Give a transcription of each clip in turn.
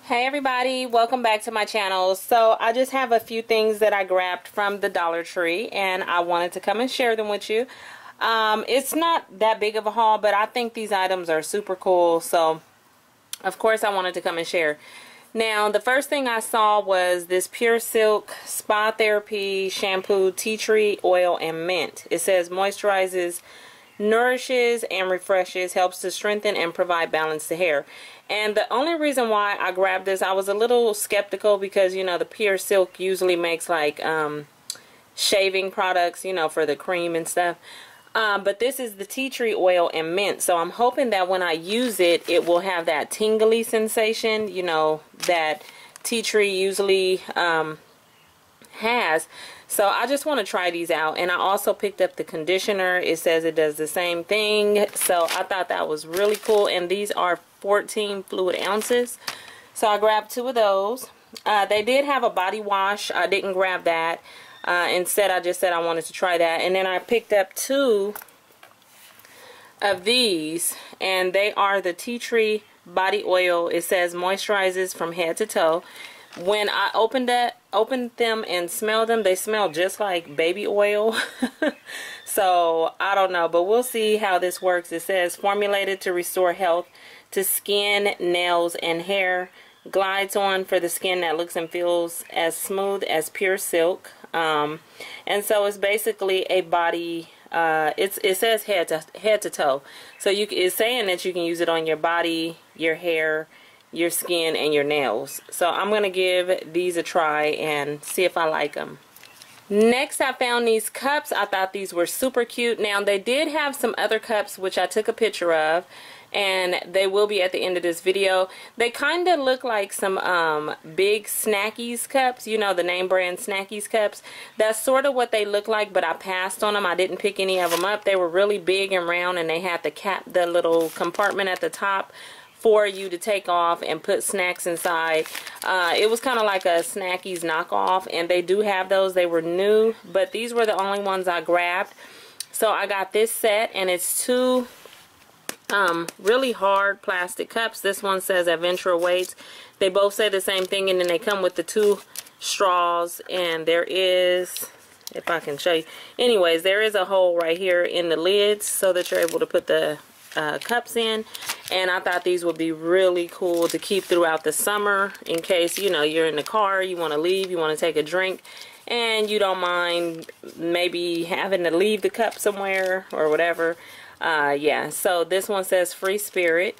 Hey everybody, welcome back to my channel. So I just have a few things that I grabbed from the Dollar Tree and I wanted to come and share them with you. It's not that big of a haul, but I think these items are super cool, so of course I wanted to come and share. Now the first thing I saw was this Pure Silk Spa Therapy Shampoo, Tea Tree Oil and Mint. It says moisturizes, nourishes and refreshes, helps to strengthen and provide balance to hair. And the only reason why I grabbed this, I was a little skeptical because, you know, the Pure Silk usually makes like shaving products, you know, for the cream and stuff. But this is the tea tree oil and mint. So I'm hoping that when I use it, it will have that tingly sensation, you know, that tea tree usually has. So I just want to try these out. And I also picked up the conditioner. It says it does the same thing. So I thought that was really cool. And these are 14 fluid ounces. So I grabbed 2 of those. They did have a body wash. I didn't grab that. Instead, I just said I wanted to try that. And then I picked up 2 of these. And they are the tea tree body oil. It says moisturizes from head to toe. When I opened them and smelled them, they smell just like baby oil. So I don't know, but we'll see how this works. It says formulated to restore health to skin, nails, and hair. Glides on for the skin that looks and feels as smooth as pure silk. And so it's basically a body. It says head to toe. So it's saying that you can use it on your body, your hair, your skin, and your nails. So I'm gonna give these a try and see if I like them. Next, I found these cups. I thought these were super cute. Now they did have some other cups which I took a picture of, and they will be at the end of this video. They kind of look like some big Snackies cups, you know, the name brand Snackies cups. That's sort of what they look like, but I passed on them. I didn't pick any of them up. They were really big and round, and they had the little compartment at the top for you to take off and put snacks inside. It was kind of like a Snackies knockoff, and they do have those. They were new, but these were the only ones I grabbed. So I got this set, and it's 2 really hard plastic cups. This one says Adventure Awaits. They both say the same thing, and then they come with the 2 straws, and there is, if I can show you, anyways, there is a hole right here in the lids so that you're able to put the cups in. And I thought these would be really cool to keep throughout the summer in case, you know, you're in the car, you want to leave, you want to take a drink, and you don't mind maybe having to leave the cup somewhere or whatever. Yeah, so this one says Free Spirit.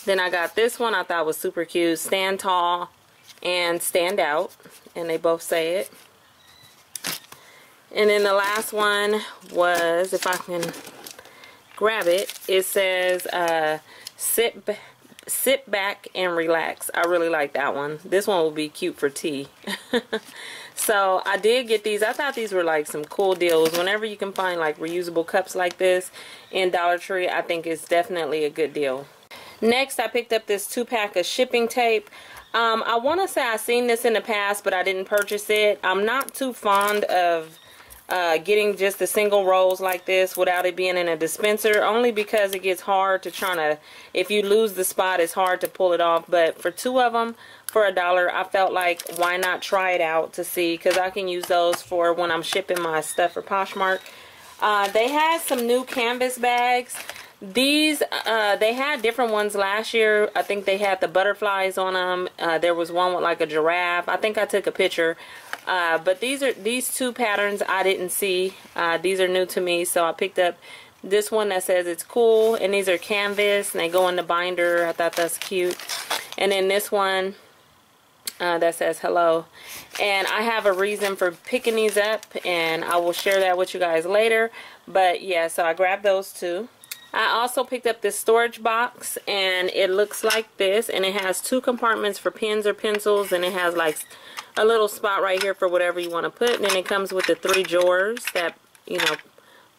Then I got this one I thought was super cute, Stand Tall and Stand Out, and they both say it. And then the last one was, if I can grab it, it says sit back and relax. I really like that one. This one will be cute for tea. So I did get these. I thought these were like some cool deals. Whenever you can find like reusable cups like this in Dollar Tree, I think it's definitely a good deal. Next, I picked up this 2-pack of shipping tape. I want to say I've seen this in the past, but I didn't purchase it. I'm not too fond of getting just the single rolls like this without it being in a dispenser, only because it gets hard to if you lose the spot, it's hard to pull it off. But for 2 of them for $1, I felt like why not try it out to see, because I can use those for when I'm shipping my stuff for Poshmark. They had some new canvas bags. These they had different ones last year. I think they had the butterflies on them. There was one with like a giraffe. I think I took a picture. But these 2 patterns I didn't see. These are new to me, so I picked up this one that says it's cool, and these are canvas and they go in the binder. I thought that's cute. And then this one that says hello, and I have a reason for picking these up, and I will share that with you guys later. But yeah, so I grabbed those 2. I also picked up this storage box, and it looks like this, and it has 2 compartments for pens or pencils, and it has like a little spot right here for whatever you want to put. And then it comes with the 3 drawers that, you know,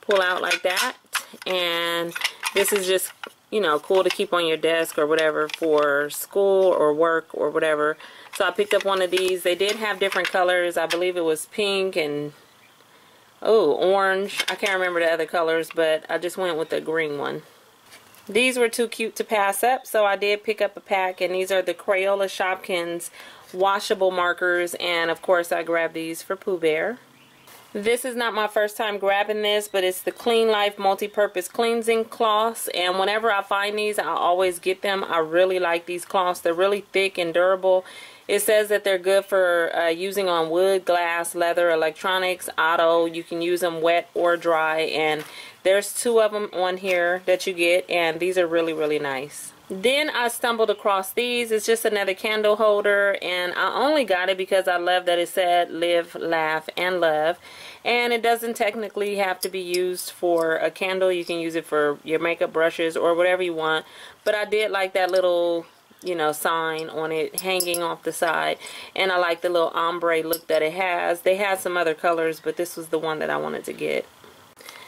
pull out like that. And this is just, you know, cool to keep on your desk or whatever for school or work or whatever. So I picked up one of these. They did have different colors. I believe it was pink and orange. I can't remember the other colors, but I just went with the green one. These were too cute to pass up, so I did pick up a pack, and these are the Crayola Shopkins washable markers, and of course I grabbed these for Pooh Bear. This is not my first time grabbing this, but it's the Clean Life multi-purpose cleansing cloths, and whenever I find these I always get them. I really like these cloths. They're really thick and durable. It says that they're good for using on wood, glass, leather, electronics, auto. You can use them wet or dry, and there's 2 of them on here that you get, and these are really, really nice. Then I stumbled across these. It's just another candle holder, and I only got it because I love that it said live, laugh, and love. And it doesn't technically have to be used for a candle. You can use it for your makeup brushes or whatever you want. But I did like that little, you know, sign on it hanging off the side, and I like the little ombre look that it has. They had some other colors, but this was the one that I wanted to get.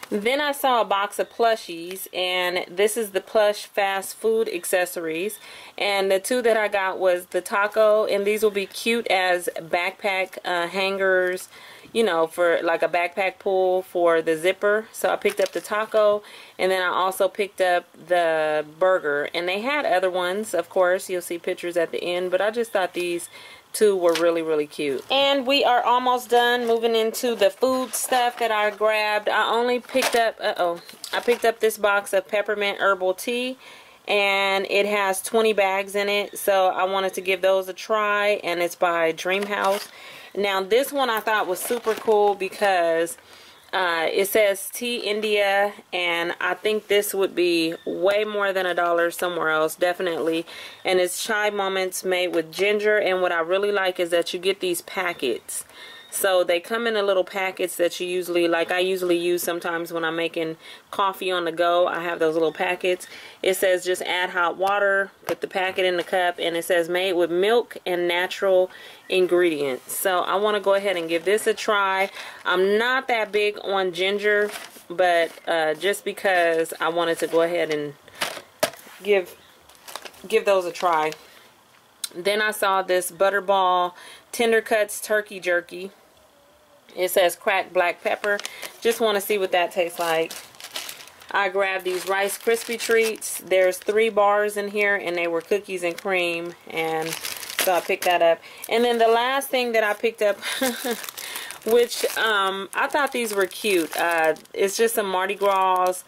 Then I saw a box of plushies, and this is the plush fast food accessories, and the 2 that I got was the taco, and these will be cute as backpack hangers, you know, for like a backpack pull for the zipper. So I picked up the taco, and then I also picked up the burger, and they had other ones, of course. You'll see pictures at the end, but I just thought these 2 were really, really cute. And we are almost done moving into the food stuff that I grabbed. I only picked up, I picked up this box of peppermint herbal tea, and it has 20 bags in it, so I wanted to give those a try, and it's by Dream House. Now this one I thought was super cool because it says Tea India, and I think this would be way more than $1 somewhere else, definitely. And it's chai moments made with ginger, and what I really like is that you get these packets. So they come in a little packets that you usually, like I usually use sometimes when I'm making coffee on the go. I have those little packets. It says just add hot water, put the packet in the cup, and it says made with milk and natural ingredients. So I want to go ahead and give this a try. I'm not that big on ginger, but just because I wanted to go ahead and give those a try. Then I saw this Butterball Tender Cuts Turkey Jerky. It says cracked black pepper. Just want to see what that tastes like. I grabbed these Rice Krispie treats. There's 3 bars in here, and they were cookies and cream, and so I picked that up. And then the last thing that I picked up, which I thought these were cute. It's just some Mardi Gras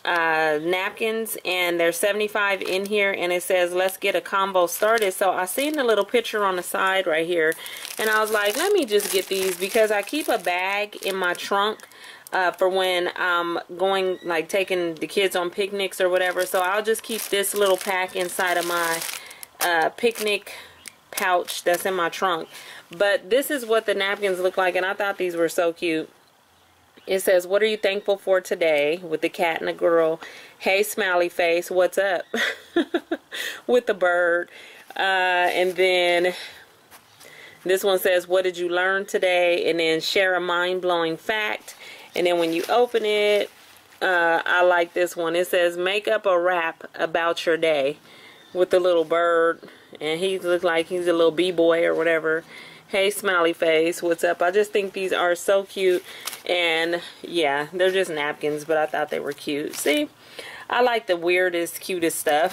napkins, and there's 75 in here, and it says let's get a combo started. So I seen the little picture on the side right here, and I was like, let me just get these because I keep a bag in my trunk for when I'm going, like taking the kids on picnics or whatever. So I'll just keep this little pack inside of my picnic pouch that's in my trunk. But this is what the napkins look like, and I thought these were so cute. It says, what are you thankful for today? With the cat and the girl. Hey, smiley face, what's up? With the bird. And then this one says, what did you learn today? And then share a mind-blowing fact. And then when you open it, I like this one. It says, make up a rap about your day. With the little bird. And he looks like he's a little b-boy or whatever. Hey, smiley face, what's up? I just think these are so cute. And yeah, they're just napkins, but I thought they were cute. See, I like the weirdest, cutest stuff.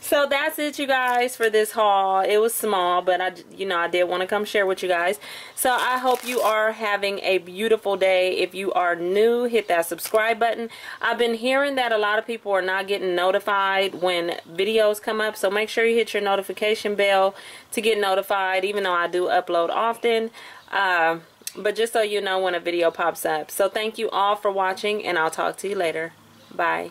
So that's it, you guys, for this haul. It was small, but I did want to come share with you guys. So I hope you are having a beautiful day. If you are new, hit that subscribe button. I've been hearing that a lot of people are not getting notified when videos come up, so make sure you hit your notification bell to get notified, even though I do upload often. But just so you know when a video pops up. So thank you all for watching, and I'll talk to you later. Bye.